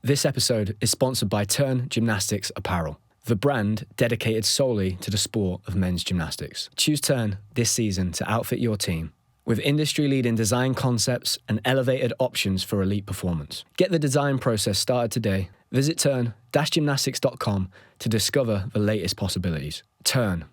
This episode is sponsored by Turn Gymnastics Apparel, the brand dedicated solely to the sport of men's gymnastics. Choose Turn this season to outfit your team with industry-leading design concepts and elevated options for elite performance. Get the design process started today. Visit turn-gymnastics.com to discover the latest possibilities. Turn.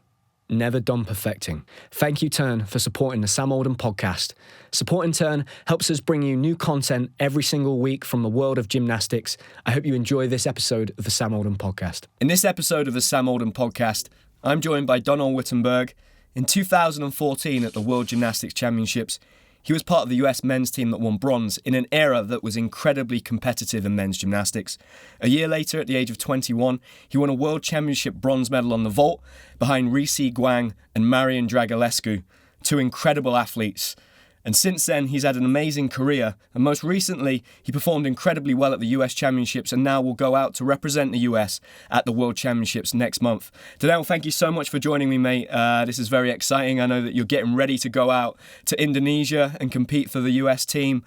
Never done perfecting. Thank you, Turn, for supporting the Sam Oldham podcast. Supporting Turn helps us bring you new content every single week from the world of gymnastics. I hope you enjoy this episode of the Sam Oldham podcast. In this episode of the Sam Oldham podcast, I'm joined by Donnell Whittenburg. In 2014 at the World Gymnastics Championships, he was part of the US men's team that won bronze in an era that was incredibly competitive in men's gymnastics. A year later, at the age of 21, he won a World Championship bronze medal on the vault behind Ri Se-gwang and Marian Dragulescu, two incredible athletes. And since then, he's had an amazing career, and most recently, he performed incredibly well at the US Championships and now will go out to represent the US at the World Championships next month. Donnell, thank you so much for joining me, mate. This is very exciting. I know that you're getting ready to go out to Indonesia and compete for the US team,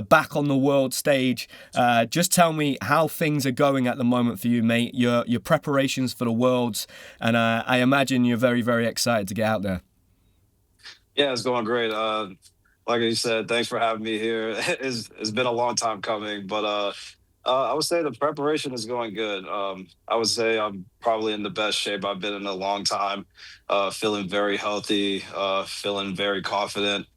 back on the world stage. Just tell me how things are going at the moment for you, mate, your preparations for the Worlds, and I imagine you're very, very excited to get out there. Yeah, it's going great. Like you said, thanks for having me here. It's been a long time coming, but I would say the preparation is going good. I would say I'm probably in the best shape I've been in a long time. Feeling very healthy, feeling very confident,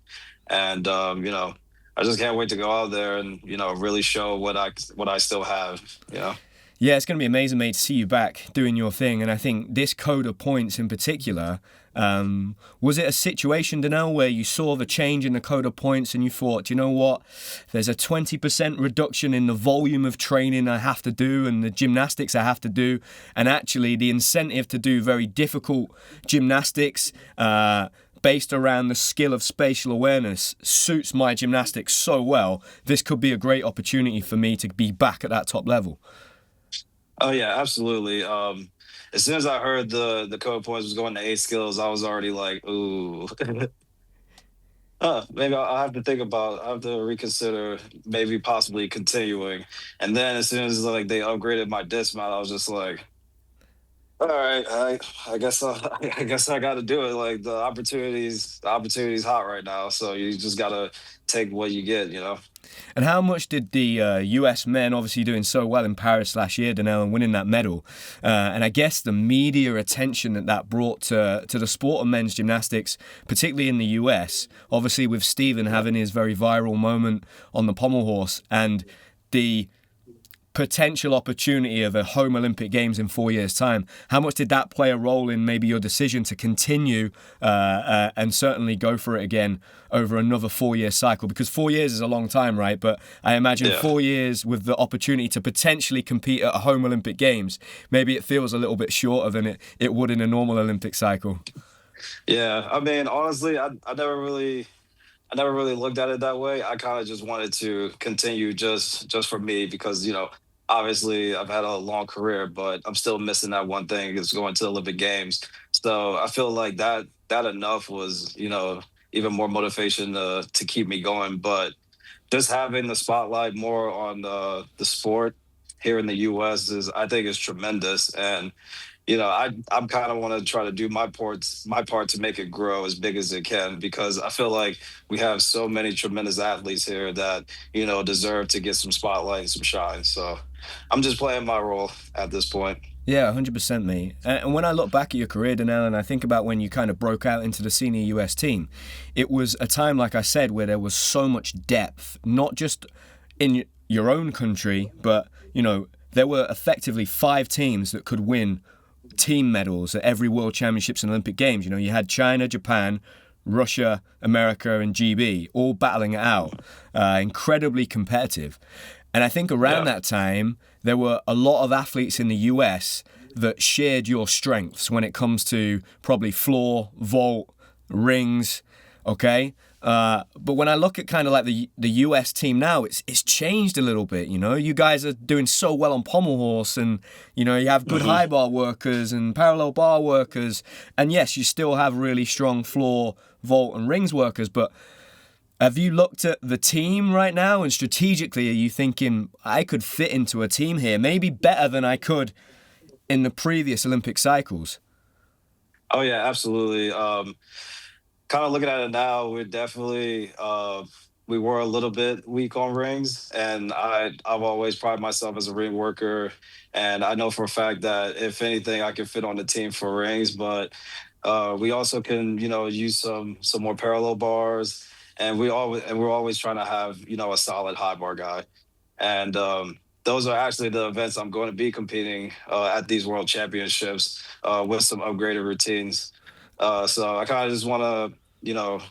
and I just can't wait to go out there and really show what I still have. Yeah, it's going to be amazing, mate, to see you back doing your thing. And I think this code of points in particular, was it a situation, Donnell, where you saw the change in the code of points and you thought, you know what, there's a 20% reduction in the volume of training I have to do and the gymnastics I have to do, and actually the incentive to do very difficult gymnastics based around the skill of spatial awareness suits my gymnastics so well, this could be a great opportunity for me to be back at that top level? Oh yeah, absolutely. As soon as I heard the code points was going to 8 skills, I was already like, ooh. Maybe I have to reconsider maybe possibly continuing. And then as soon as like they upgraded my dismount, I was just like, all right, I guess I guess I got to do it. Like the opportunity's hot right now, so you just gotta take what you get. And how much did the US men, obviously doing so well in Paris last year, Donnell, and winning that medal, and I guess the media attention that brought to the sport of men's gymnastics, particularly in the US, obviously with Stephen having his very viral moment on the pommel horse and the potential opportunity of a home Olympic Games in 4 years' time. How much did that play a role in maybe your decision to continue and certainly go for it again over another 4-year cycle? Because 4 years is a long time, right? But I imagine 4 years with the opportunity to potentially compete at a home Olympic Games, maybe it feels a little bit shorter than it would in a normal Olympic cycle. Yeah, I mean, honestly, I never really looked at it that way. I kind of just wanted to continue just for me because obviously I've had a long career, but I'm still missing that one thing is going to the Olympic Games. So I feel like that enough was even more motivation to keep me going. But just having the spotlight more on the sport here in the U.S. I think is tremendous. And I'm kind of want to try to do my part to make it grow as big as it can, because I feel like we have so many tremendous athletes here that deserve to get some spotlight and some shine. So I'm just playing my role at this point. Yeah, 100%, mate. And when I look back at your career, Donnell, and I think about when you kind of broke out into the senior US team, it was a time, like I said, where there was so much depth, not just in your own country, but there were effectively 5 teams that could win team medals at every World Championships and Olympic Games. You had China, Japan, Russia, America, and GB all battling it out. Incredibly competitive. And I think around that time, there were a lot of athletes in the US that shared your strengths when it comes to probably floor, vault, rings, okay? But when I look at kind of like the US team now, it's changed a little bit, You guys are doing so well on pommel horse and, you have good high bar workers and parallel bar workers. And yes, you still have really strong floor, vault and rings workers. But Have you looked at the team right now, and strategically, are you thinking, I could fit into a team here, maybe better than I could in the previous Olympic cycles? Oh yeah, absolutely. Kind of looking at it now, we're definitely we were a little bit weak on rings, and I've always prided myself as a ring worker, and I know for a fact that if anything, I can fit on the team for rings, but we also can use some more parallel bars, and we're always trying to have a solid high bar guy, and those are actually the events I'm going to be competing at these world championships with some upgraded routines. So I kind of just want to,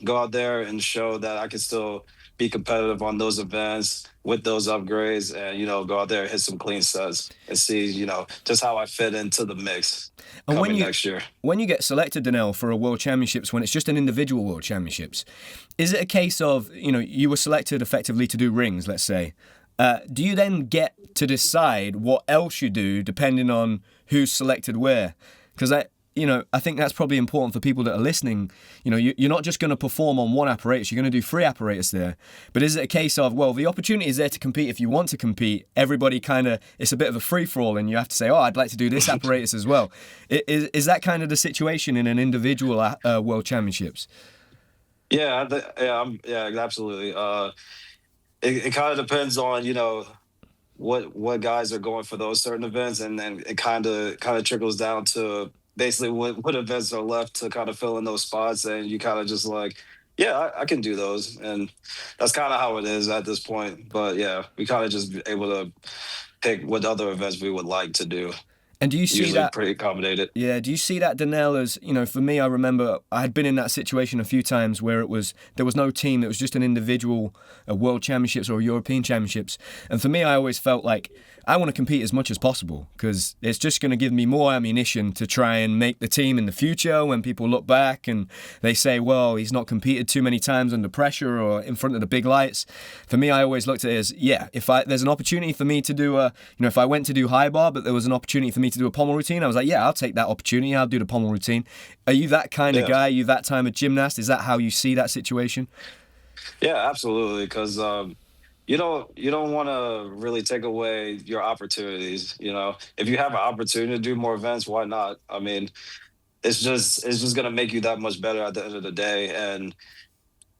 go out there and show that I can still be competitive on those events with those upgrades, and go out there and hit some clean sets and see, just how I fit into the mix And coming next year. when you get selected, Donnell, for a World Championships, when it's just an individual World Championships, is it a case of, you were selected effectively to do rings, let's say? Do you then get to decide what else you do depending on who's selected where? Because I think that's probably important for people that are listening. You're not just going to perform on one apparatus, you're going to do 3 apparatus there. But is it a case of, well, the opportunity is there to compete if you want to compete? Everybody it's a bit of a free-for-all, and you have to say, oh, I'd like to do this apparatus as well. Is that kind of the situation in an individual World Championships? Yeah, absolutely. It kind of depends on what guys are going for those certain events, and then it kind of trickles down to basically what events are left to kind of fill in those spots, and you kind of just like, yeah, I can do those, and that's kind of how it is at this point. But yeah, we kind of just be able to pick what other events we would like to do. And do you see Usually that? pretty accommodated. Yeah, do you see that, Donnell, as, for me, I remember I had been in that situation a few times where there was no team, it was just an individual World Championships or European Championships. And for me, I always felt like I want to compete as much as possible because it's just going to give me more ammunition to try and make the team in the future when people look back and they say, well, he's not competed too many times under pressure or in front of the big lights. For me, I always looked at it as, yeah, there's an opportunity for me to do if I went to do high bar, but there was an opportunity for me to do a pommel routine, I was like, yeah, I'll take that opportunity. I'll do the pommel routine. Are you that kind of guy? Are you that type of gymnast? Is that how you see that situation? Yeah, absolutely. Because you don't want to really take away your opportunities. If you have an opportunity to do more events, why not? I mean, it's just gonna make you that much better at the end of the day. And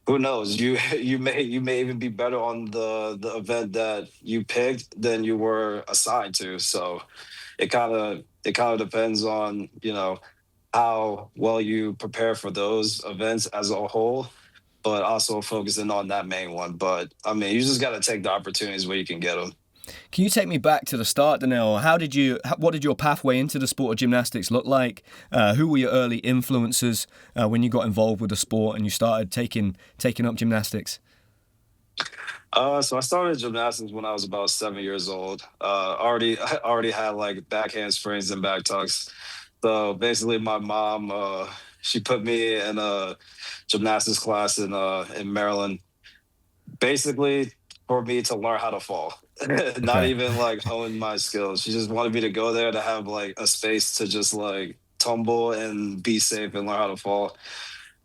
who knows? You may even be better on the event that you picked than you were assigned to. So it kind of depends on how well you prepare for those events as a whole, but also focusing on that main one. But I mean, you just got to take the opportunities where you can get them. Can you take me back to the start, Donnell? What did your pathway into the sport of gymnastics look like? Who were your early influences when you got involved with the sport and you started taking up gymnastics? So I started gymnastics when I was about 7 years old. I already had like back handsprings and back tucks. So basically, my mom she put me in a gymnastics class in Maryland, basically for me to learn how to fall. Not Okay. even like hone my skills. She just wanted me to go there to have like a space to just like tumble and be safe and learn how to fall.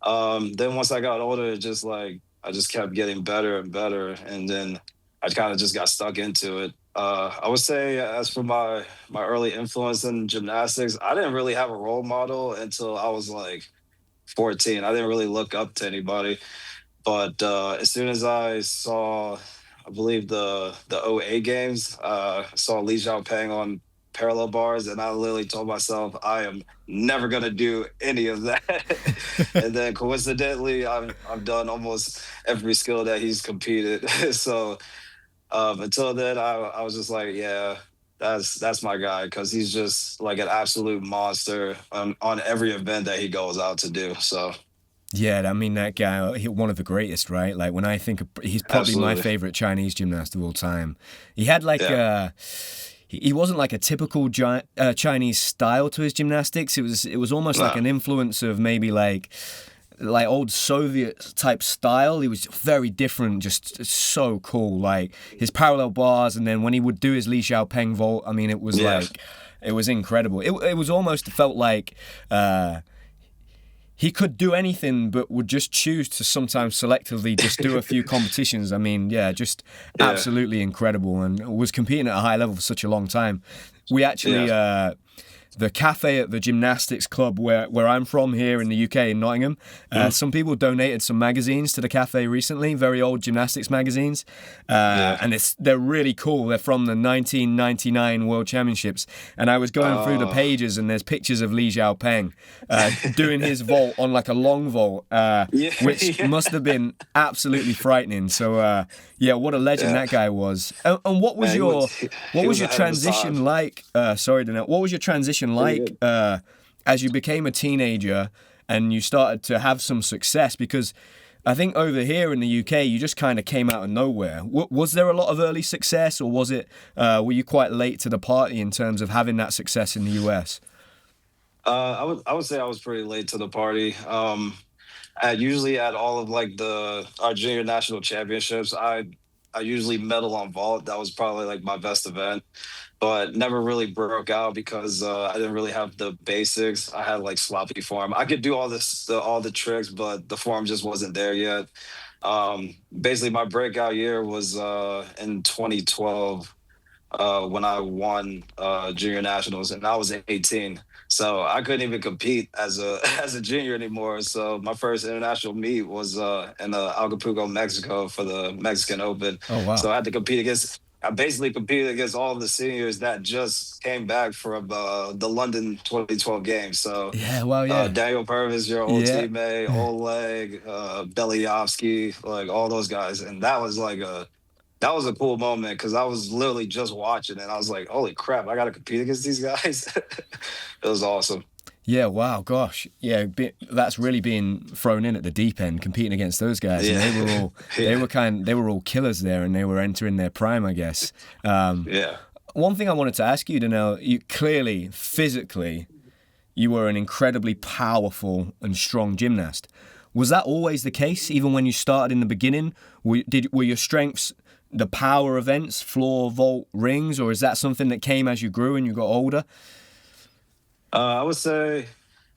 Then once I got older, it just like I just kept getting better and better, and then I kind of just got stuck into it. I would say, as for my early influence in gymnastics, I didn't really have a role model until I was like 14. I didn't really look up to anybody, but as soon as I saw, I believe the OA games, saw Li Xiaopeng on parallel bars, and I literally told myself I am never gonna do any of that. And then coincidentally, I've done almost every skill that he's competed. So until then, I was just like, yeah, that's my guy because he's just like an absolute monster on every event that he goes out to do. So Yeah, I mean, that guy, one of the greatest, right? Like, when I think he's probably my absolutely, favorite Chinese gymnast of all time. He had like yeah, he wasn't like a typical Chinese style to his gymnastics. It was almost like no, an influence of maybe like old Soviet type style. He was very different, just so cool. Like his parallel bars, and then when he would do his Li Xiaopeng vault, I mean, yeah, it was incredible. It was almost felt like. he could do anything, but would just choose to sometimes selectively just do a few competitions. I mean, yeah, just Yeah. absolutely incredible, and was competing at a high level for such a long time. We actually, Yeah. the cafe at the gymnastics club where I'm from here in the UK, in Nottingham, Mhm. some people donated some magazines to the cafe recently, very old gymnastics magazines, Yeah. and they're really cool. They're from the 1999 World Championships, and I was going through the Oh. pages, and there's pictures of Li Xiaopeng doing his vault on like a long vault, Yeah. which Yeah. must have been absolutely frightening. So yeah, what a legend Yeah. that guy was. And Man, what he was was your ahead of his time. transition like? Sorry, Donnell. What was your transition Pretty like good. as you became a teenager and you started to have some success? Because I think over here in the UK, you just kind of came out of nowhere. Was there a lot of early success, or was it? Were you quite late to the party in terms of having that success in the US? I would say I was pretty late to the party. Usually at all of like the our junior national championships, I usually medal on vault. That was probably like my best event, but never really broke out because I didn't really have the basics. I had like sloppy form. I could do all the tricks, but the form just wasn't there yet. Basically, my breakout year was in 2012 when I won junior nationals, and I was 18. So I couldn't even compete as a as a junior anymore. So my first international meet was in Acapulco, Mexico, for the Mexican Open. Oh wow. So I had to compete against. I basically competed against all of the seniors that just came back from the London 2012 games. So Yeah. Well. Yeah. Daniel Purvis, your old Yeah. teammate, Oleg, Beliovsky, like all those guys, and that was a cool moment because I was literally just watching and I was like, holy crap, I got to compete against these guys. It was awesome. Yeah, wow, gosh. Yeah, that's really being thrown in at the deep end, competing against those guys. And Yeah. Yeah. they were all killers there, and they were entering their prime, I guess. Um, Yeah. One thing I wanted to ask you to know, you clearly, physically, you were an incredibly powerful and strong gymnast. Was that always the case, even when you started in the beginning? Were your strengths the power events, floor, vault, rings, or is that something that came as you grew and you got older? I would say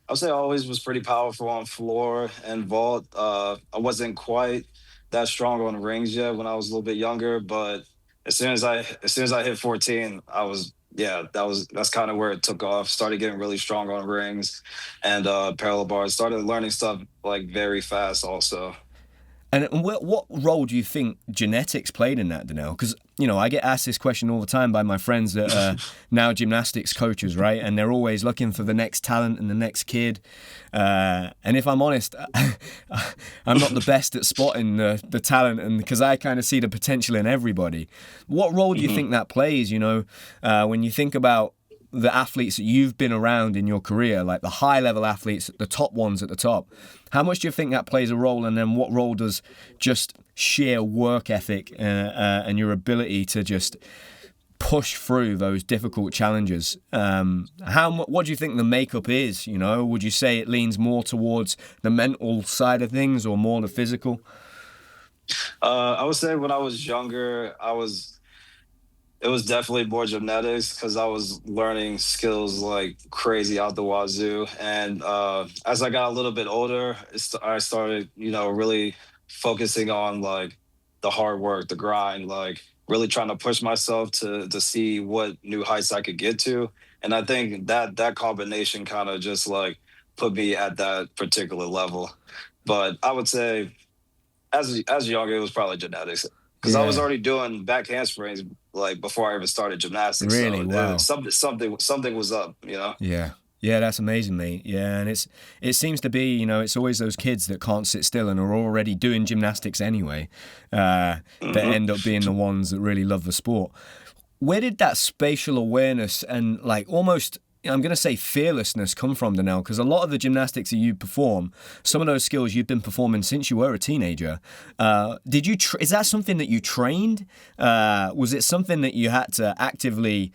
I always was pretty powerful on floor and vault. I wasn't quite that strong on rings yet when I was a little bit younger, but as soon as I hit 14, I was yeah, that's kind of where it took off. Started getting really strong on rings and parallel bars. Started learning stuff like very fast also. And what role do you think genetics played in that, Donnell? Because, I get asked this question all the time by my friends that are now gymnastics coaches, right? And they're always looking for the next talent and the next kid. And if I'm honest, I'm not the best at spotting the talent, and because I kind of see the potential in everybody. What role do you Mhm. think that plays, when you think about the athletes that you've been around in your career, like the high level athletes, the top ones at the top, how much do you think that plays a role? And then what role does just sheer work ethic and your ability to just push through those difficult challenges? What do you think the makeup is? Would you say it leans more towards the mental side of things or more the physical? I would say when I was younger, it was definitely more genetics because I was learning skills like crazy out the wazoo. And as I got a little bit older, I started, really focusing on like the hard work, the grind, like really trying to push myself to see what new heights I could get to. And I think that combination kind of just like put me at that particular level. But I would say as younger, it was probably genetics because I was Yeah, already doing back handsprings like before I even started gymnastics. really. So Wow. something was up. Yeah. Yeah, that's amazing, mate. Yeah, and it seems to be, it's always those kids that can't sit still and are already doing gymnastics anyway, that Hmm. end up being the ones that really love the sport. Where did that spatial awareness and like almost, I'm going to say fearlessness come from, Donnell? Because a lot of the gymnastics that you perform, some of those skills you've been performing since you were a teenager. Is that something that you trained? Was it something that you had to actively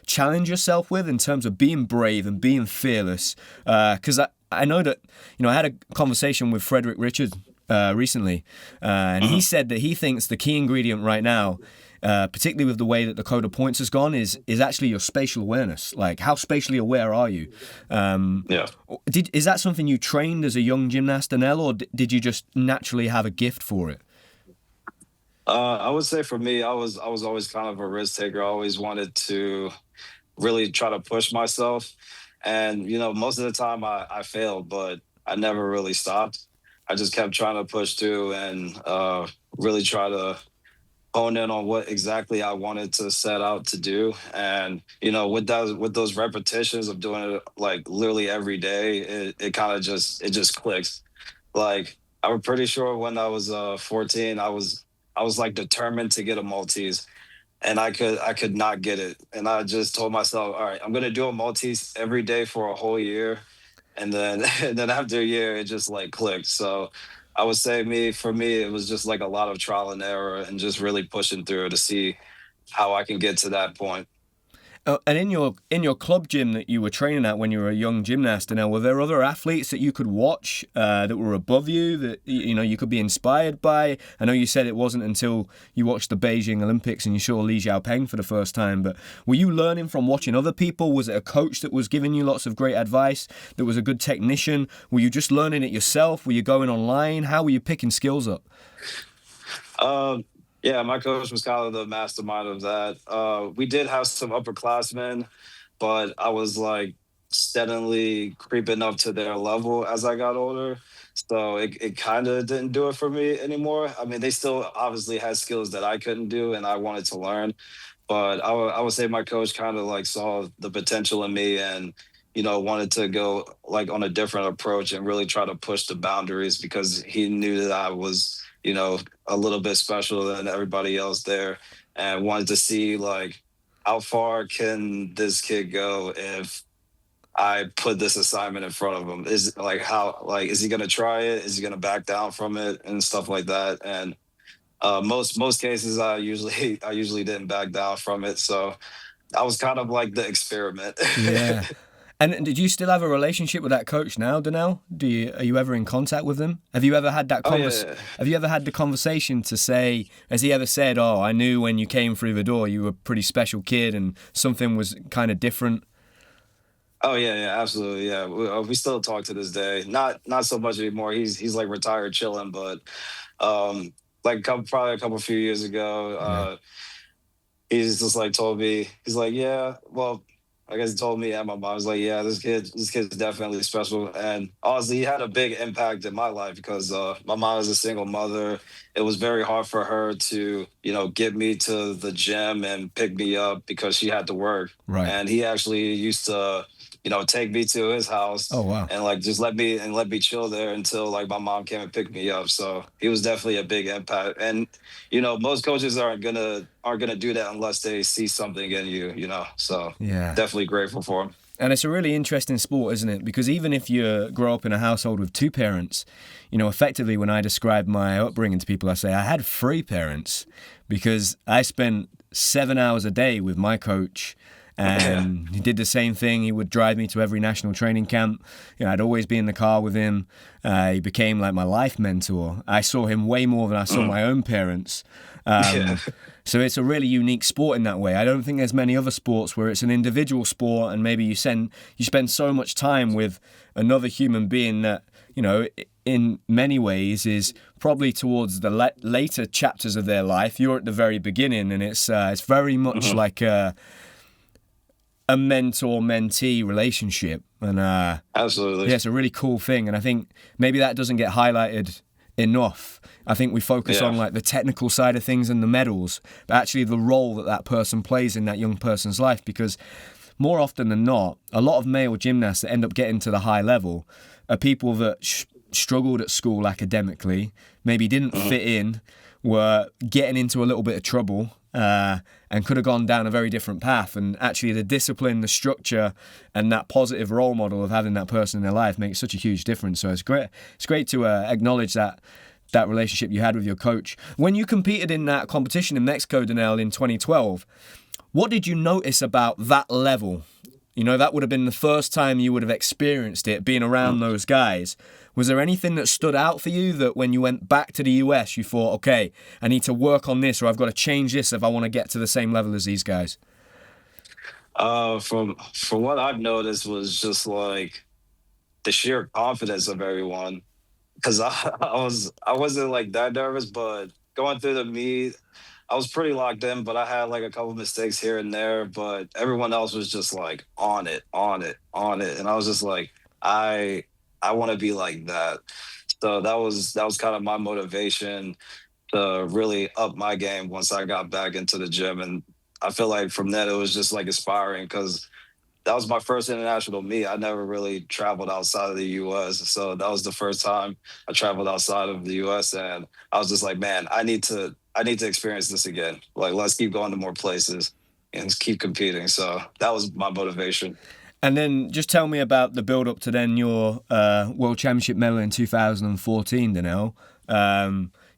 challenge yourself with in terms of being brave and being fearless? Because I know that, I had a conversation with Frederick Richards recently, and he said that he thinks the key ingredient right now particularly with the way that the code of points has gone, is actually your spatial awareness. Like, how spatially aware are you? Yeah. Is that something you trained as a young gymnast, Donnell, or did you just naturally have a gift for it? I would say for me, I was always kind of a risk taker. I always wanted to really try to push myself. And, most of the time I failed, but I never really stopped. I just kept trying to push through and really try to hone in on what exactly I wanted to set out to do. And, with those repetitions of doing it like literally every day, it kind of just clicks. Like, I'm pretty sure when I was 14, I was like determined to get a Maltese, and I could not get it. And I just told myself, all right, I'm gonna do a Maltese every day for a whole year. And then and then after a year it just like clicked. So I would say for me, it was just like a lot of trial and error and just really pushing through to see how I can get to that point. And in your club gym that you were training at when you were a young gymnast, now were there other athletes that you could watch that were above you that you could be inspired by? I know you said it wasn't until you watched the Beijing Olympics and you saw Li Xiaopeng for the first time, but were you learning from watching other people? Was it a coach that was giving you lots of great advice, that was a good technician? Were you just learning it yourself? Were you going online? How were you picking skills up? Um, yeah, my coach was kind of the mastermind of that. We did have some upperclassmen, but I was like steadily creeping up to their level as I got older. So it kind of didn't do it for me anymore. I mean, they still obviously had skills that I couldn't do and I wanted to learn. But I would say my coach kind of like saw the potential in me and, wanted to go like on a different approach and really try to push the boundaries because he knew that I was, a little bit special than everybody else there and wanted to see like how far can this kid go if I put this assignment in front of him. Is like how like is he gonna try it? Is he gonna back down from it and stuff like that? And most cases I usually didn't back down from it. So I was kind of like the experiment. Yeah. And did you still have a relationship with that coach now, Donnell? Are you ever in contact with him? Have you ever had that Oh yeah. Have you ever had the conversation to say, has he ever said, "Oh, I knew when you came through the door, you were a pretty special kid, and something was kind of different"? Oh yeah, yeah, absolutely. Yeah, we still talk to this day. Not so much anymore. He's like retired, chilling. But like probably a couple few years ago, Yeah. he's just like told me, he's like, yeah, well, I guess he told me and my mom, was like, yeah, this kid's definitely special. And honestly, he had a big impact in my life because my mom is a single mother. It was very hard for her to, get me to the gym and pick me up because she had to work. Right. And he actually used to, take me to his house Oh, wow. and like just let me chill there until like my mom came and picked me up. So he was definitely a big impact. And most coaches aren't gonna do that unless they see something in you. So Yeah. definitely grateful for him. And it's a really interesting sport, isn't it? Because even if you grow up in a household with two parents, effectively when I describe my upbringing to people, I say I had three parents because I spent 7 hours a day with my coach. Yeah. And he did the same thing. He would drive me to every national training camp. I'd always be in the car with him. He became like my life mentor. I saw him way more than I saw my own parents. Yeah. So it's a really unique sport in that way. I don't think there's many other sports where it's an individual sport and maybe you spend so much time with another human being that, in many ways is probably towards the later chapters of their life. You're at the very beginning, and it's very much like a mentor-mentee relationship. And Absolutely. yeah, it's a really cool thing. And I think maybe that doesn't get highlighted enough. I think we focus on like the technical side of things and the medals, but actually the role that person plays in that young person's life, because more often than not, a lot of male gymnasts that end up getting to the high level are people that struggled at school academically, maybe didn't fit in, were getting into a little bit of trouble, and could have gone down a very different path. And actually the discipline, the structure, and that positive role model of having that person in their life makes such a huge difference. So it's great to acknowledge that relationship you had with your coach. When you competed in that competition in Mexico, Donnell, in 2012, what did you notice about that level that would have been the first time you would have experienced it, being around those guys. Was there anything that stood out for you that when you went back to the US, you thought, okay, I need to work on this, or I've got to change this if I want to get to the same level as these guys? From what I've noticed was just like the sheer confidence of everyone. Because I wasn't like that nervous, but going through the meet, I was pretty locked in, but I had like a couple mistakes here and there, but everyone else was just like on it, on it, on it. And I was just like, I I want to be like that. So that was kind of my motivation to really up my game once I got back into the gym. And I feel like from then it was just like inspiring because that was my first international meet. I never really traveled outside of the US. So that was the first time I traveled outside of the US. And I was just like, man, I need to experience this again. Like let's keep going to more places and just keep competing. So that was my motivation. And then just tell me about the build up to then your World Championship medal in 2014, Donnell.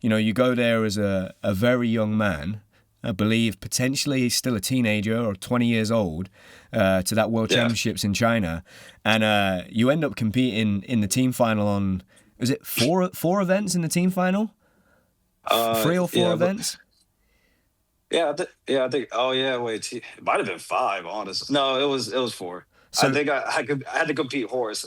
You go there as a very young man. I believe potentially still a teenager or 20 years old to that World Yeah. Championships in China. And you end up competing in the team final on, was it four events in the team final? Three or four Yeah, but events? I think. Oh yeah, wait. It might have been five. Honestly, no, it was four. I So think I had to compete horse.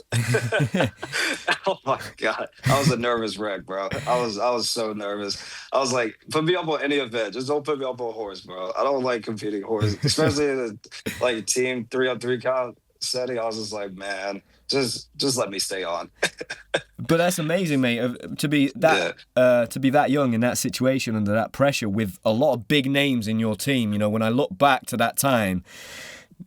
Oh my god, I was a nervous wreck, bro. I was so nervous. I was like, put me up on any event, just don't put me up on horse, bro. I don't like competing horse, especially in a like team 3-on-3 count setting. I was just like, man, just let me stay on. But that's amazing, mate. Yeah, To be that young in that situation under that pressure with a lot of big names in your team. When I look back to that time,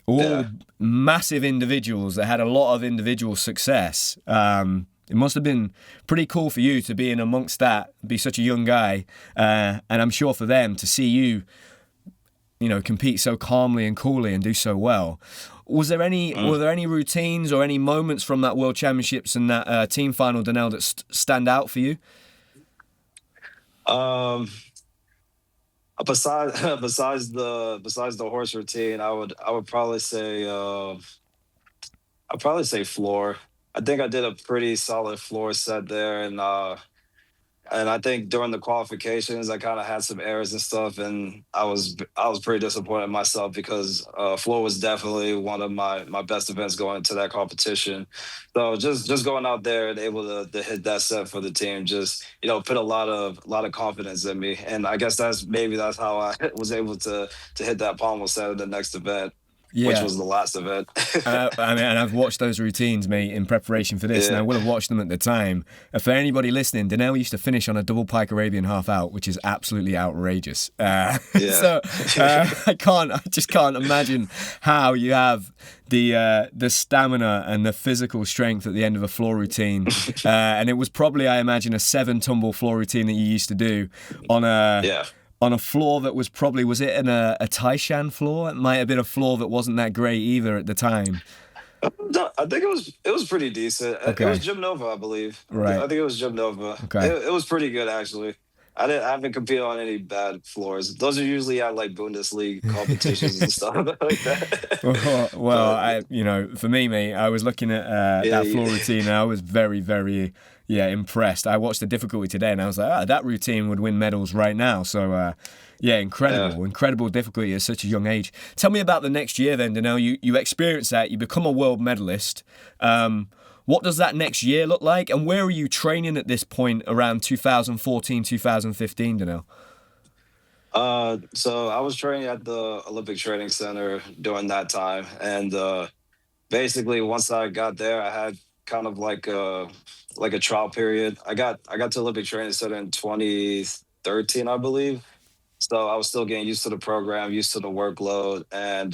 all yeah. massive individuals that had a lot of individual success. It must have been pretty cool for you to be in amongst that, be such a young guy, and I'm sure for them to see you, compete so calmly and coolly and do so well. Mm. Were there any routines or any moments from that World Championships and that team final, Donnell, that stand out for you? Um, besides besides the horse routine, I would probably say I'd probably say floor. I think I did a pretty solid floor set there, and I think during the qualifications, I kind of had some errors and stuff, and I was pretty disappointed in myself because floor was definitely one of my best events going into that competition. So just going out there and able to hit that set for the team, just put a lot of confidence in me, and I guess that's how I was able to hit that pommel set in the next event, which Yeah. was the last event. And I've watched those routines, mate, in preparation for this, and I Yeah, would have watched them at the time. For anybody listening, Donnell used to finish on a double pike Arabian half out, which is absolutely outrageous. yeah. So I just can't imagine how you have the stamina and the physical strength at the end of a floor routine. And it was probably, I imagine, a 7 tumble floor routine that you used to do on a Yeah. on a floor that was probably, was it a Taishan floor? It might have been a floor that wasn't that great either at the time. No, I think it was pretty decent. It was Okay, Gym Nova, I believe. I right. think it was Gym Nova. It, Okay. it was pretty good actually. I haven't competed on any bad floors. Those are usually at like Bundesliga competitions and stuff like that. Well, But for me, mate, I was looking at yeah, that floor routine and I was very, very, yeah, impressed. I watched the difficulty today and I was like, that routine would win medals right now. So, yeah, yeah. incredible difficulty at such a young age. Tell me about the next year then, Donnell. You experience that, you become a world medalist. What does that next year look like? And where are you training at this point around 2014, 2015, Donnell? So I was training at the Olympic Training Center during that time, and basically once I got there, I had kind of like a trial period. I got to Olympic Training Center in 2013, I believe. So I was still getting used to the program, used to the workload, and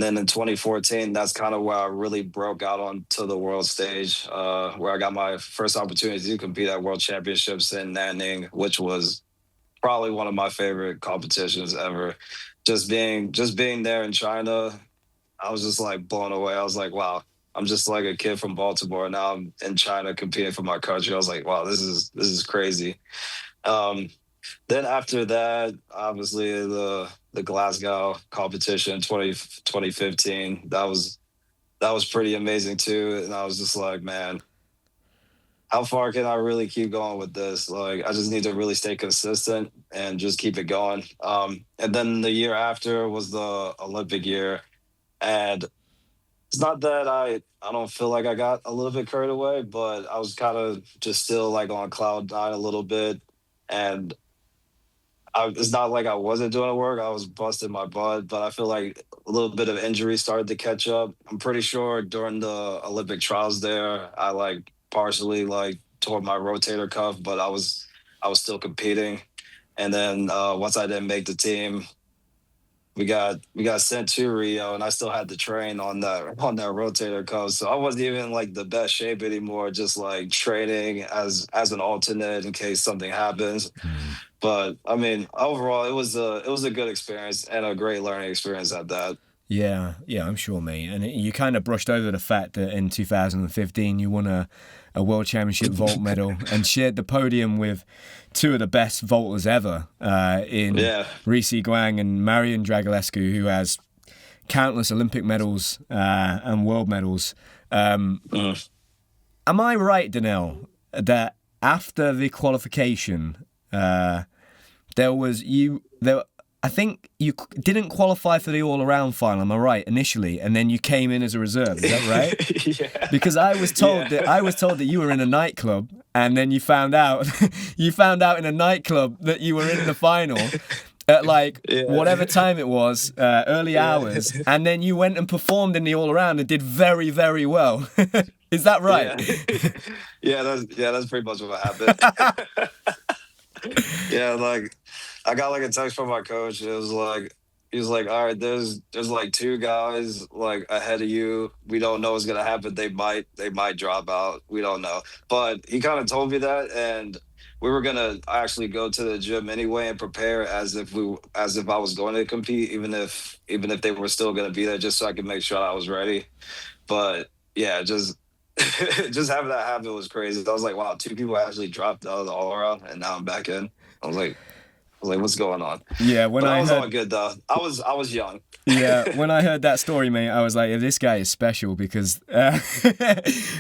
then in 2014, that's kind of where I really broke out onto the world stage, where I got my first opportunity to compete at World Championships in Nanning, which was probably one of my favorite competitions ever. Just being there in China, I was just like blown away. I was like, wow, I'm just like a kid from Baltimore. Now I'm in China competing for my country. I was like, wow, this is crazy. Um, then after that, obviously the the Glasgow competition 2015. That was pretty amazing too. And I was just like, man, how far can I really keep going with this? Like, I just need to really stay consistent and just keep it going. And then the year after was the Olympic year, and it's not that I don't feel like I got a little bit carried away, but I was kind of just still like on cloud nine a little bit, and it's not like I wasn't doing the work. I was busting my butt, but I feel like a little bit of injury started to catch up. I'm pretty sure during the Olympic trials there, I like partially like tore my rotator cuff, but I was still competing. And then once I didn't make the team, we got sent to Rio, and I still had to train on that rotator cuff. So I wasn't even like the best shape anymore, just like training as an alternate in case something happens. But I mean, overall, it was a good experience and a great learning experience at that. Yeah, I'm sure, mate. And you kind of brushed over the fact that in 2015 you won a World Championship vault medal and shared the podium with two of the best vaulters ever in Yeah. Ri Se-gwang and Marian Dragulescu, who has countless Olympic medals and world medals. Mm. Am I right, Donnell, that after the qualification, there was you there? I think you didn't qualify for the all-around final. Am I right? Initially, and then you came in as a reserve. Is that right? Yeah. Because I was told that you were in a nightclub, and then you found out in a nightclub that you were in the final at like Yeah. whatever time it was, early hours, and then you went and performed in the all-around and did very, very well. Is that right? Yeah. Yeah, that's pretty much what happened. Yeah, like I got like a text from my coach. It was like he was like, "All right, there's like two guys like ahead of you. We don't know what's gonna happen. They might drop out. We don't know." But he kind of told me that, and we were gonna actually go to the gym anyway and prepare as if I was going to compete, even if they were still gonna be there, just so I could make sure I was ready. But yeah, just just having that happen was crazy. I was like, wow, two people actually dropped out of the all around, and now I'm back in. I was like, what's going on? Yeah, when But I I was all heard good though. I was young. Yeah, when I heard that story, mate, I was like, "Yeah, this guy is special," because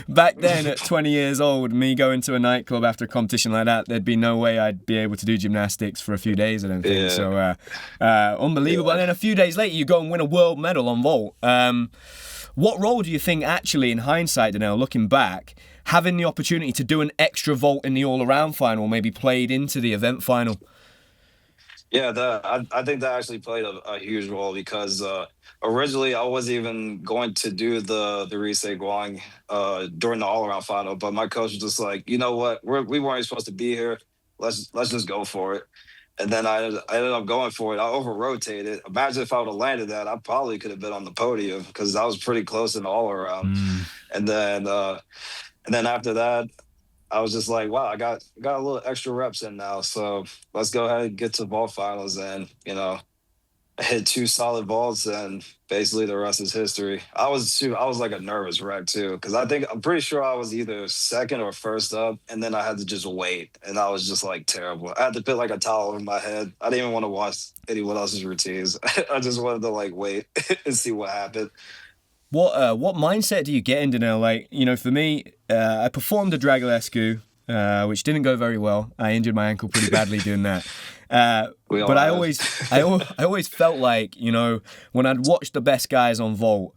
back then, at 20 years old, me going to a nightclub after a competition like that, there'd be no way I'd be able to do gymnastics for a few days, I don't think. Yeah. So, unbelievable. And Yeah. then a few days later, you go and win a world medal on vault. What role do you think, actually, in hindsight, now looking back, having the opportunity to do an extra vault in the all-around final maybe played into the event final? Yeah, I think that actually played a huge role because originally I wasn't even going to do the Ri Se-gwang during the all around final, but my coach was just like, you know what, we weren't supposed to be here. Let's just go for it. And then I ended up going for it. I over rotated. Imagine if I would have landed that, I probably could have been on the podium because I was pretty close in the all around. And then after that, I was just like, wow, I got a little extra reps in now. So let's go ahead and get to ball finals. And, I hit two solid balls, and basically the rest is history. I was like a nervous wreck too, because I'm pretty sure I was either second or first up, and then I had to just wait. And I was just like terrible. I had to put like a towel over my head. I didn't even want to watch anyone else's routines. I just wanted to like wait and see what happened. What mindset do you get into now? Like, for me, I performed a Dragulescu, which didn't go very well. I injured my ankle pretty badly doing that. We all But I have. always felt like, when I'd watched the best guys on vault,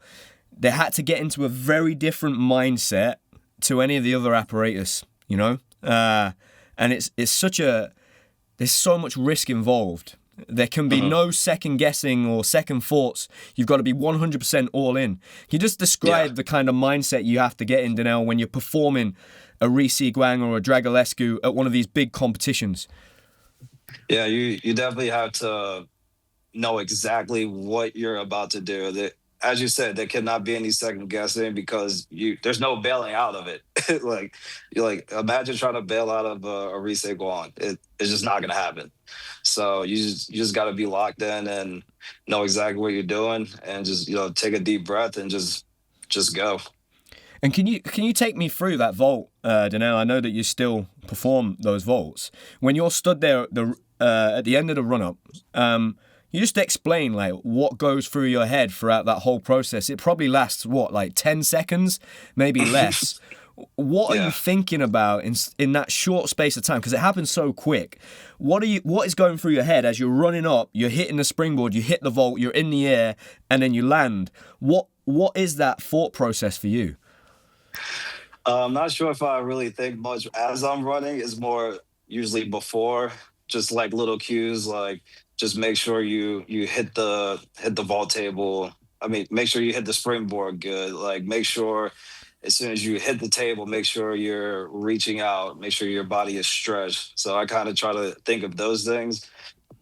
they had to get into a very different mindset to any of the other apparatus. And there's so much risk involved. There can be no second guessing or second thoughts. You've got to be 100% all in. Can you just describe Yeah. the kind of mindset you have to get in, Donnell, when you're performing a Ri Se-gwang or a Dragulescu at one of these big competitions? Yeah, you definitely have to know exactly what you're about to do. That, as you said, there cannot be any second guessing because there's no bailing out of it. Like imagine trying to bail out of a Ri Se-gwang. It's just not gonna happen. So you just got to be locked in and know exactly what you're doing, and just take a deep breath and just go. And can you take me through that vault, Donnell? I know that you still perform those vaults. When you're stood there at the end of the run-up, you just explain like what goes through your head throughout that whole process? It probably lasts what, like 10 seconds, maybe less. What are you Yeah. thinking about in that short space of time? Because it happens so quick. What is going through your head as you're running up, you're hitting the springboard, you hit the vault, you're in the air, and then you land? What is that thought process for you? I'm not sure if I really think much as I'm running. It's more usually before, just like little cues, like just make sure you hit the vault table. I mean, make sure you hit the springboard good. Like make sure as soon as you hit the table, make sure you're reaching out, make sure your body is stretched. So I kind of try to think of those things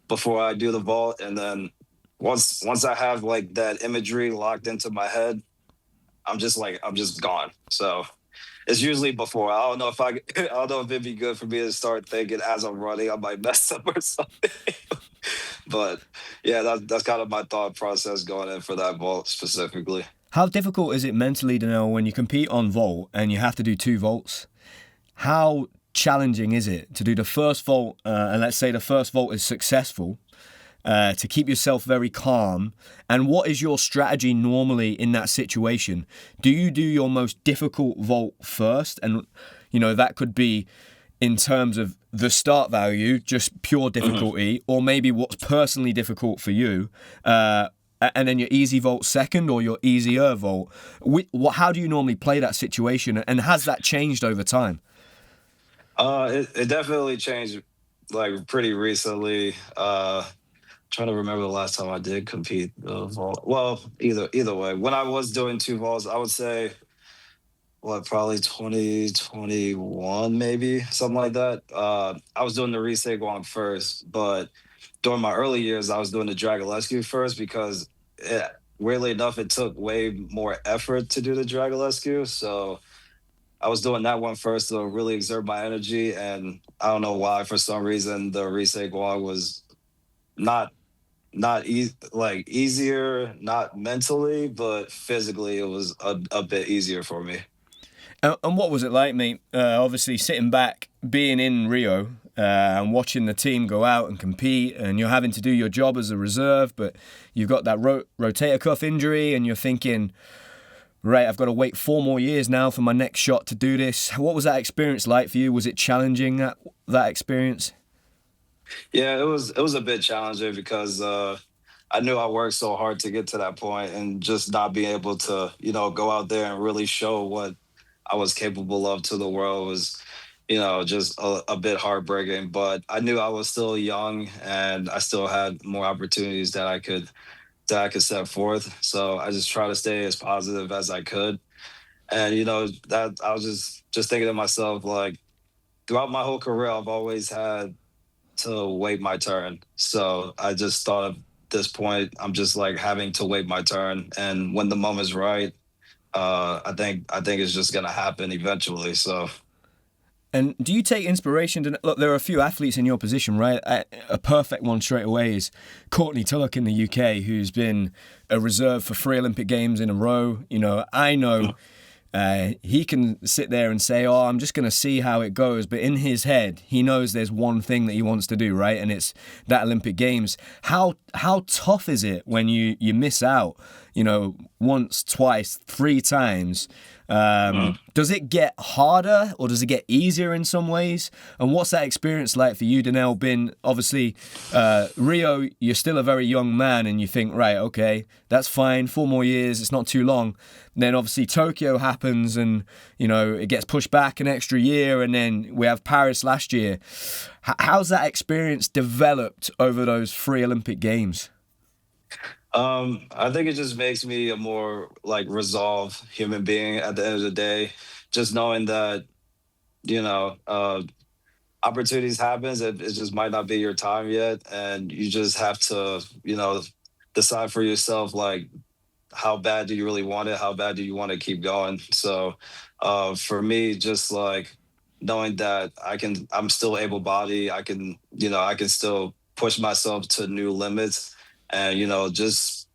before I do the vault, and then once I have like that imagery locked into my head, I'm just gone. So it's usually before. I don't know if I don't know if it'd be good for me to start thinking as I'm running. I might mess up or something. But yeah, that's kind of my thought process going in for that vault specifically. How difficult is it mentally to know when you compete on vault and you have to do 2 vaults? How challenging is it to do the first vault, and let's say the first vault is successful, to keep yourself very calm? And what is your strategy normally in that situation? Do you do your most difficult vault first? And, that could be in terms of the start value, just pure difficulty, or maybe what's personally difficult for you, and then your easy vault second or your easier vault. How do you normally play that situation? And has that changed over time? It definitely changed like pretty recently. Trying to remember the last time I did compete the vault. Well, either way, when I was doing 2 vaults, I would say what probably 2021 maybe something like that. I was doing the Ri Se-gwang first, but during my early years, I was doing the Dragulescu first because it, weirdly enough, it took way more effort to do the Dragulescu. So I was doing that one first to really exert my energy, and I don't know why for some reason the Ri Se-gwang was not like easier, not mentally, but physically, it was a bit easier for me. And what was it like, mate? Obviously, sitting back, being in Rio, and watching the team go out and compete, and you're having to do your job as a reserve, but you've got that rotator cuff injury, and you're thinking, right, I've got to wait 4 more years now for my next shot to do this. What was that experience like for you? Was it challenging, that experience? Yeah, it was a bit challenging because I knew I worked so hard to get to that point, and just not being able to, go out there and really show what I was capable of to the world was, just a bit heartbreaking. But I knew I was still young, and I still had more opportunities that I could set forth. So I just try to stay as positive as I could. And that I was just thinking to myself, like, throughout my whole career, I've always had to wait my turn. So I just thought at this point, I'm just like having to wait my turn, and when the moment's right, I think it's just gonna happen eventually. So And do you take inspiration to look? There are a few athletes in your position, right? A perfect one straight away is Courtney Tulloch in the UK, who's been a reserve for 3 Olympic Games in a row. I know he can sit there and say, "Oh, I'm just going to see how it goes," but in his head, he knows there's one thing that he wants to do, right? And it's that Olympic Games. How tough is it when you miss out? Once, twice, 3 times. Does it get harder or does it get easier in some ways? And what's that experience like for you, Donnell? Been obviously Rio, you're still a very young man, and you think, right, okay, that's fine, 4 more years, it's not too long. Then obviously Tokyo happens, and it gets pushed back an extra year, and then we have Paris last year. How's that experience developed over those 3 Olympic Games? I think it just makes me a more like resolved human being at the end of the day. Just knowing that, you know, uh, opportunities happens, it just might not be your time yet, and you just have to, decide for yourself like how bad do you really want it? How bad do you want to keep going? So, for me, just like knowing that I'm still able bodied, I can still push myself to new limits, and just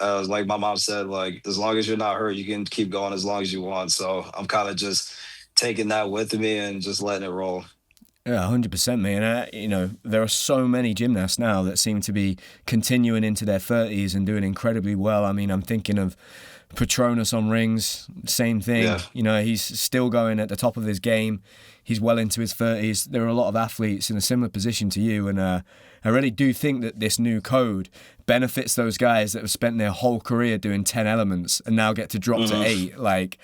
like my mom said, like as long as you're not hurt, you can keep going as long as you want. So I'm kind of just taking that with me and just letting it roll. Yeah, 100%, mate. And, there are so many gymnasts now that seem to be continuing into their 30s and doing incredibly well. I mean, I'm thinking of Petronas on rings, same thing. Yeah. He's still going at the top of his game. He's well into his 30s. There are a lot of athletes in a similar position to you. And I really do think that this new code benefits those guys that have spent their whole career doing 10 elements and now get to drop to 8. Like,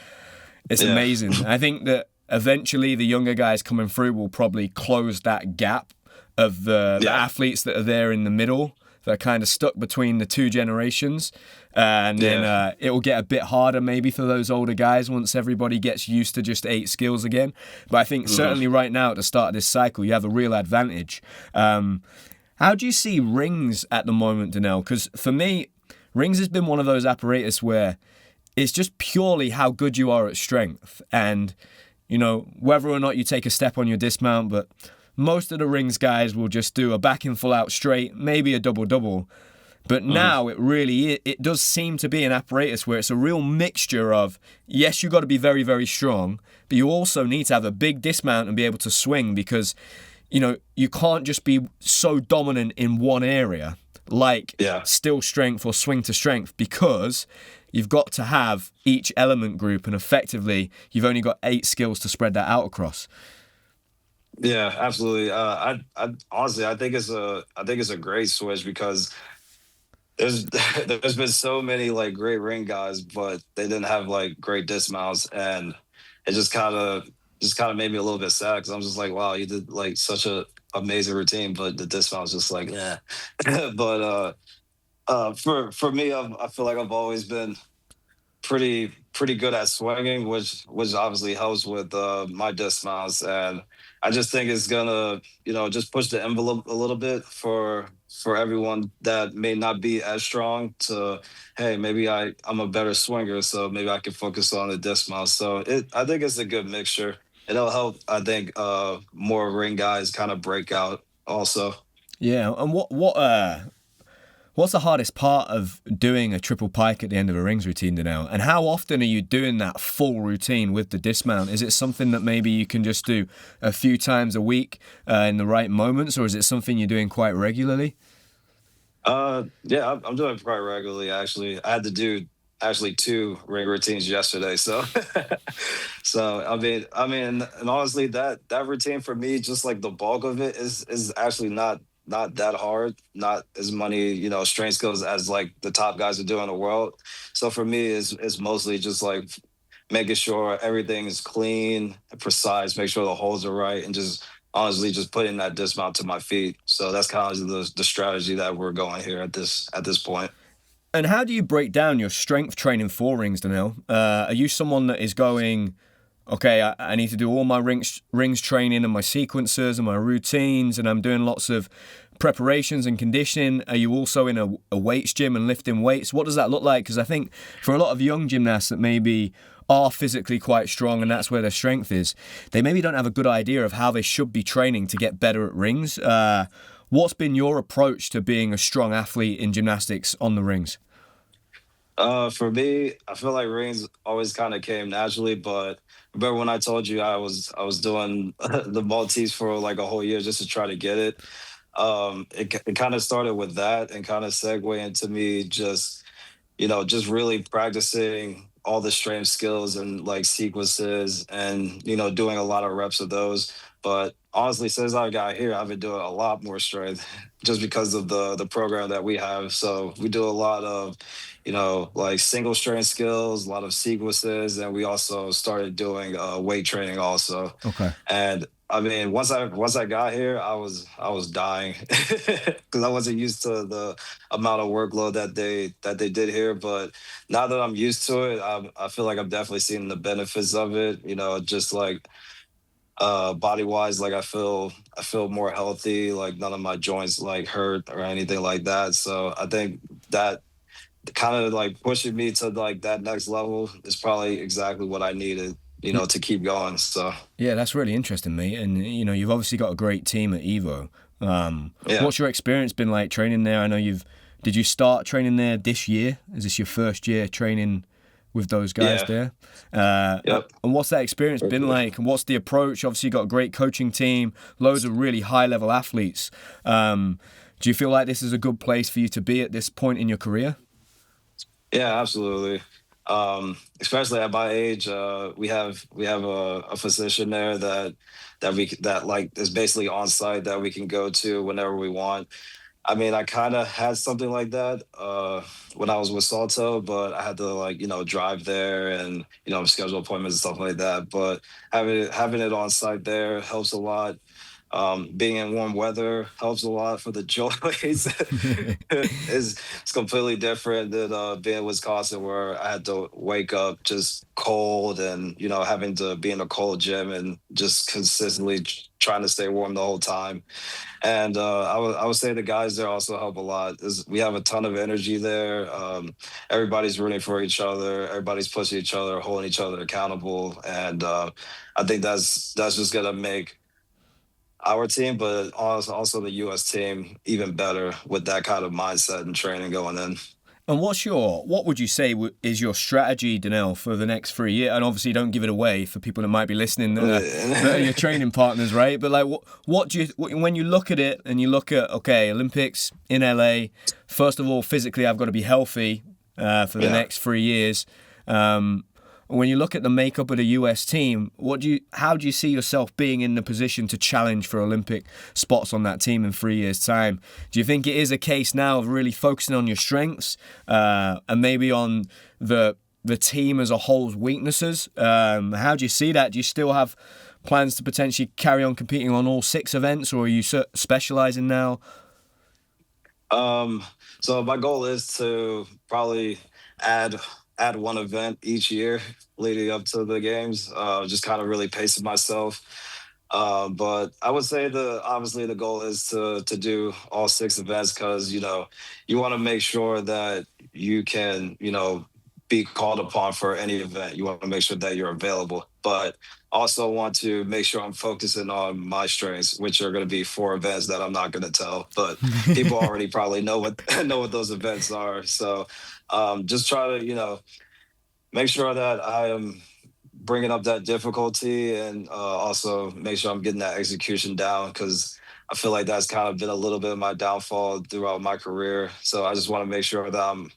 it's amazing. I think that eventually the younger guys coming through will probably close that gap of the athletes that are there in the middle. They're kind of stuck between the two generations. And then it will get a bit harder maybe for those older guys once everybody gets used to just 8 skills again. But I think certainly right now at the start of this cycle, you have a real advantage. How do you see rings at the moment, Donnell? Because for me, rings has been one of those apparatus where it's just purely how good you are at strength. And, whether or not you take a step on your dismount, but most of the rings guys will just do a back in full out straight, maybe a double-double. But now it does seem to be an apparatus where it's a real mixture of, yes, you've got to be very, very strong, but you also need to have a big dismount and be able to swing because, you can't just be so dominant in one area like still strength or swing to strength because you've got to have each element group and effectively you've only got 8 skills to spread that out across. Yeah, absolutely. I honestly, I think it's a great switch because there's there's been so many like great ring guys, but they didn't have like great dismounts, and it just kind of made me a little bit sad because I'm just like, wow, you did like such a amazing routine, but the dismount was just like, yeah. But for me, I feel like I've always been pretty good at swinging, which obviously helps with my dismounts, and I just think it's gonna just push the envelope a little bit for everyone that may not be as strong to hey maybe I'm a better swinger, so maybe I can focus on the dismount. So I think it's a good mixture. It'll help I think more ring guys kind of break out also. Yeah, and what's the hardest part of doing a triple pike at the end of a rings routine now? And how often are you doing that full routine with the dismount? Is it something that maybe you can just do a few times a week in the right moments, or is it something you're doing quite regularly? Yeah, I'm doing it quite regularly actually. I had to do actually 2 ring routines yesterday, so so I mean, and honestly, that routine for me, just like the bulk of it, is actually not that hard, not as many strength skills as like the top guys are doing in the world. So for me, it's mostly just like making sure everything is clean, precise, make sure the holes are right, and just honestly just putting that dismount to my feet. So that's kind of the strategy that we're going here at this point. And how do you break down your strength training for rings, Donnell? Are you someone that is going, okay, I need to do all my rings training and my sequencers and my routines, and I'm doing lots of preparations and conditioning? Are you also in a weights gym and lifting weights? What does that look like? Because I think for a lot of young gymnasts that maybe are physically quite strong and that's where their strength is, they maybe don't have a good idea of how they should be training to get better at rings. What's been your approach to being a strong athlete in gymnastics on the rings? For me, I feel like rings always kind of came naturally, but remember when I told you I was doing the Maltese for like a whole year just to try to get it. It kind of started with that and kind of segue into me just really practicing all the strength skills and like sequences and doing a lot of reps of those. But honestly, since I got here, I've been doing a lot more strength just because of the program that we have. So we do a lot of like single strength skills, a lot of sequences, and we also started doing weight training also. Okay. And I mean, once I got here, I was dying because I wasn't used to the amount of workload that they did here. But now that I'm used to it, I feel like I'm definitely seeing the benefits of it. Just like body wise, like I feel more healthy. Like none of my joints like hurt or anything like that. So I think that kind of like pushing me to like that next level is probably exactly what I needed, to keep going. So Yeah, that's really interesting, mate. And you've obviously got a great team at Evo. yeah. What's your experience been like training there? I know did you start training there this year? Is this your first year training with those guys Yeah. there. Yep. And what's that experience For been sure. like? And what's the approach? Obviously, you got a great coaching team, loads of really high-level athletes. Do you feel like this is a good place for you to be at this point in your career? Yeah, absolutely. Especially at my age, we have a physician there that like is basically on site that we can go to whenever we want. I mean, I kind of had something like that when I was with Salto, but I had to like drive there and schedule appointments and stuff like that. But having it on site there helps a lot. Being in warm weather helps a lot for the joints. It's completely different than being in Wisconsin, where I had to wake up just cold and having to be in a cold gym and just consistently trying to stay warm the whole time. And I would say the guys there also help a lot. We have a ton of energy there. Everybody's rooting for each other. Everybody's pushing each other, holding each other accountable, and I think that's just gonna make our team, but also the U.S. team even better with that kind of mindset and training going in. And what would you say is your strategy, Donnell, for the next 3 years? And obviously, don't give it away for people that might be listening that are your training partners, right? But like, what do you when you look at it and you look at Olympics in LA? First of all, physically, I've got to be healthy for the Yeah. next 3 years. When you look at the makeup of the US team, how do you see yourself being in the position to challenge for Olympic spots on that team in 3 years' time? Do you think it is a case now of really focusing on your strengths and maybe on the team as a whole's weaknesses? How do you see that? Do you still have plans to potentially carry on competing on all 6 events, or are you specializing now? So my goal is to probably add add one event each year leading up to the games. Just kind of really pacing myself. But I would say the obviously the goal is to do all 6 events, because you want to make sure that you can be called upon for any event. You want to make sure that you're available, but also want to make sure I'm focusing on my strengths, which are going to be 4 events that I'm not going to tell, but people already probably know what know what those events are. So just try to make sure that I am bringing up that difficulty, and also make sure I'm getting that execution down, because I feel like that's kind of been a little bit of my downfall throughout my career. So I just want to make sure that I'm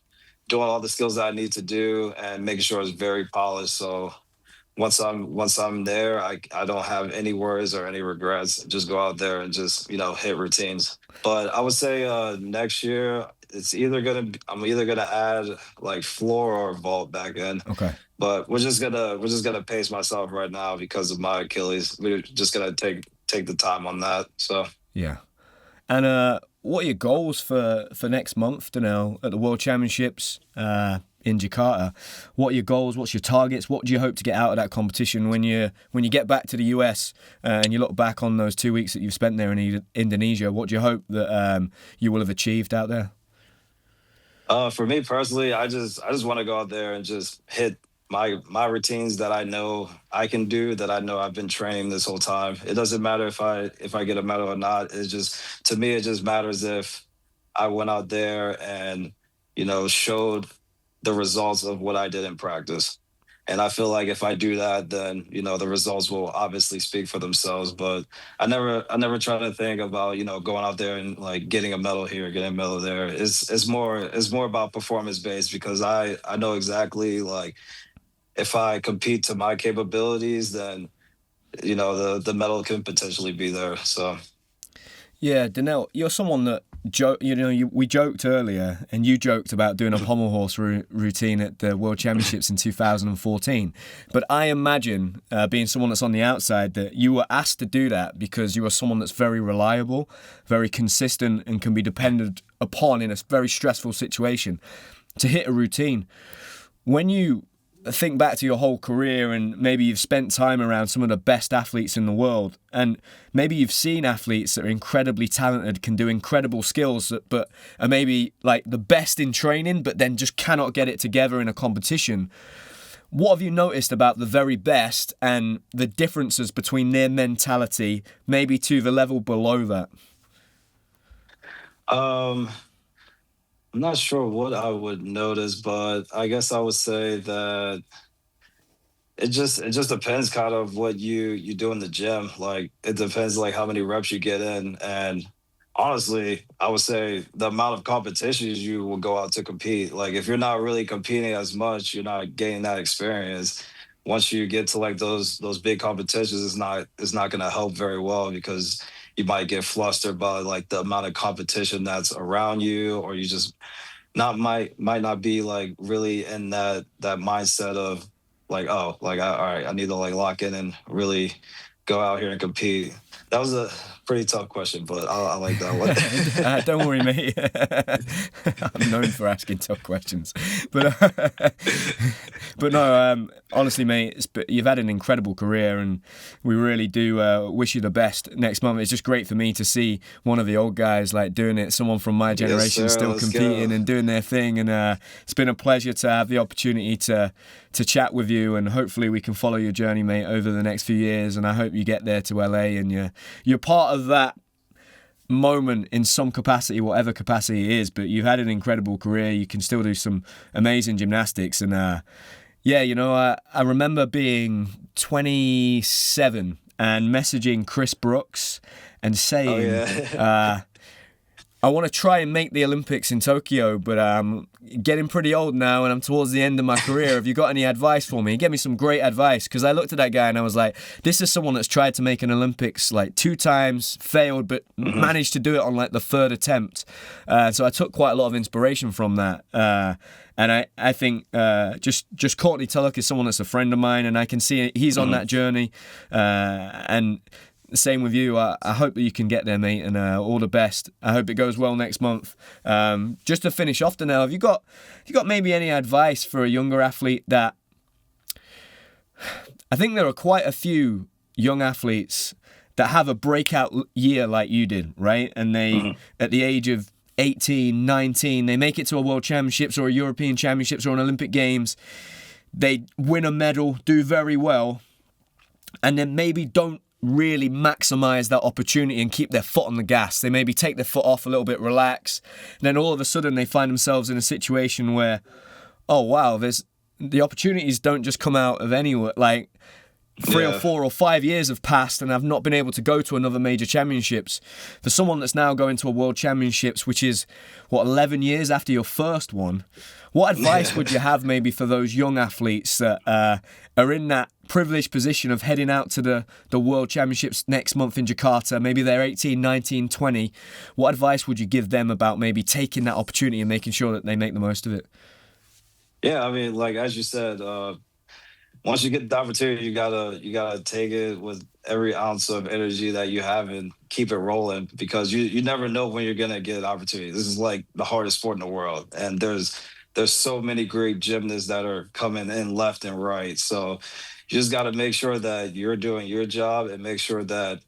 doing all the skills that I need to do and making sure it's very polished. So once I'm there, I don't have any worries or any regrets. Just go out there and just hit routines. But I would say next year I'm either gonna add like floor or vault back in. Okay. But we're just gonna pace myself right now because of my Achilles. We're just gonna take the time on that. So Yeah. And what are your goals for next month, Donnell, at the World Championships in Jakarta? What are your goals? What's your targets? What do you hope to get out of that competition when you get back to the US and you look back on those 2 weeks that you've spent there in Indonesia? What do you hope that you will have achieved out there? for me personally, I just want to go out there and just hit my routines that I know I can do, that I know I've been training this whole time. It doesn't matter if I get a medal or not. It's just, to me, it just matters if I went out there and showed the results of what I did in practice. And I feel like if I do that, then the results will obviously speak for themselves. But I never try to think about going out there and like getting a medal here, getting a medal there. It's more about performance based, because I know exactly, like, if I compete to my capabilities, then the medal can potentially be there. So Yeah, Donnell, you're someone that we joked earlier, and you joked about doing a pommel horse routine at the World Championships in 2014. But I imagine, being someone that's on the outside, that you were asked to do that because you are someone that's very reliable, very consistent, and can be depended upon in a very stressful situation to hit a routine. When you think back to your whole career, and maybe you've spent time around some of the best athletes in the world, and maybe you've seen athletes that are incredibly talented, can do incredible skills, but are maybe like the best in training, but then just cannot get it together in a competition. What have you noticed about the very best and the differences between their mentality, maybe to the level below that? um I'm not sure what I would notice, but I guess I would say that it just depends kind of what you do in the gym. Like it depends like how many reps you get in. And honestly, I would say the amount of competitions you will go out to compete. Like if you're not really competing as much, you're not getting that experience. Once you get to like those big competitions, it's not gonna help very well because you might get flustered by like the amount of competition that's around you, or you just not might not be like really in that mindset of like, oh, like all right, I need to like lock in and really go out here and compete. That was a pretty tough question, but I like that one. Don't worry, mate. I'm known for asking tough questions, but but no, honestly, mate, you've had an incredible career, and we really do wish you the best next month. It's just great for me to see one of the old guys like doing it, someone from my Yes, generation sir. still Let's go. competing and doing their thing, and it's been a pleasure to have the opportunity to chat with you, and hopefully we can follow your journey, mate, over the next few years. And I hope you get there to LA, and you're part of that moment in some capacity, whatever capacity it is. But you've had an incredible career. You can still do some amazing gymnastics, and yeah, I remember being 27 and messaging Chris Brooks and Oh saying, yeah. I want to try and make the Olympics in Tokyo, but I'm getting pretty old now and I'm towards the end of my career. Have you got any advice for me? He gave me some great advice, because I looked at that guy and I was like, this is someone that's tried to make an Olympics like 2 times, failed, but Mhm. managed to do it on like the 3rd attempt. So I took quite a lot of inspiration from that. And I think just Courtney Tulloch is someone that's a friend of mine, and I can see he's on Mhm. that journey. And same with you. I hope that you can get there, mate, and all the best. I hope it goes well next month. Just to finish off, Donnell, have you got maybe any advice for a younger athlete that I think there are quite a few young athletes that have a breakout year like you did, right? And they, Mhm. at the age of 18, 19, they make it to a World Championships or a European Championships or an Olympic Games. They win a medal, do very well, and then maybe don't really maximize that opportunity and keep their foot on the gas. They maybe take their foot off a little bit, relax, and then all of a sudden they find themselves in a situation where, oh wow, there's the opportunities don't just come out of anywhere. Like 3 or 4 or 5 years have passed and I've not been able to go to another major championships. For someone that's now going to a world championships, which is 11 years after your first one, what advice Yeah. would you have maybe for those young athletes that are in that privileged position of heading out to the world championships next month in Jakarta? Maybe they're 18, 19, 20. What advice would you give them about maybe taking that opportunity and making sure that they make the most of it? Yeah, I mean, like as you said, once you get the opportunity, you gotta take it with every ounce of energy that you have and keep it rolling, because you never know when you're gonna get an opportunity. This is like the hardest sport in the world, and there's so many great gymnasts that are coming in left and right. So you just got to make sure that you're doing your job and make sure that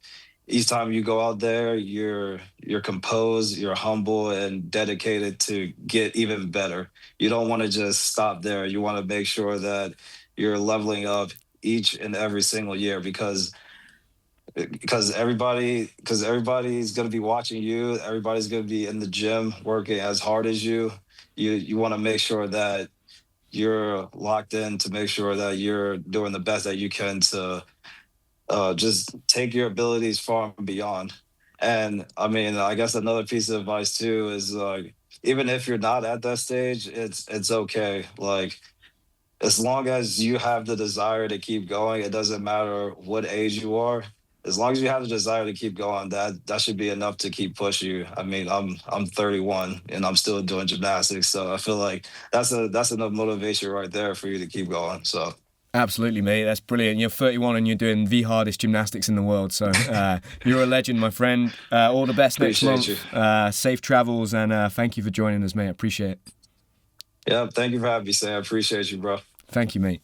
each time you go out there, you're composed, you're humble, and dedicated to get even better. You don't want to just stop there. You want to make sure that you're leveling up each and every single year, because everybody's going to be watching you. Everybody's going to be in the gym working as hard as you. You want to make sure that you're locked in to make sure that you're doing the best that you can to just take your abilities far and beyond. And I mean, I guess another piece of advice too is like, even if you're not at that stage, it's okay. Like as long as you have the desire to keep going, it doesn't matter what age you are. As long as you have the desire to keep going, that should be enough to keep pushing you. I mean, I'm 31 and I'm still doing gymnastics, so I feel like that's enough motivation right there for you to keep going. So Absolutely, mate. That's brilliant. You're 31 and you're doing the hardest gymnastics in the world. So you're a legend, my friend. All the best next appreciate you. month. Safe travels, and thank you for joining us, mate. I appreciate it. Yeah, thank you for having me, Sam. I appreciate you, bro. Thank you, mate.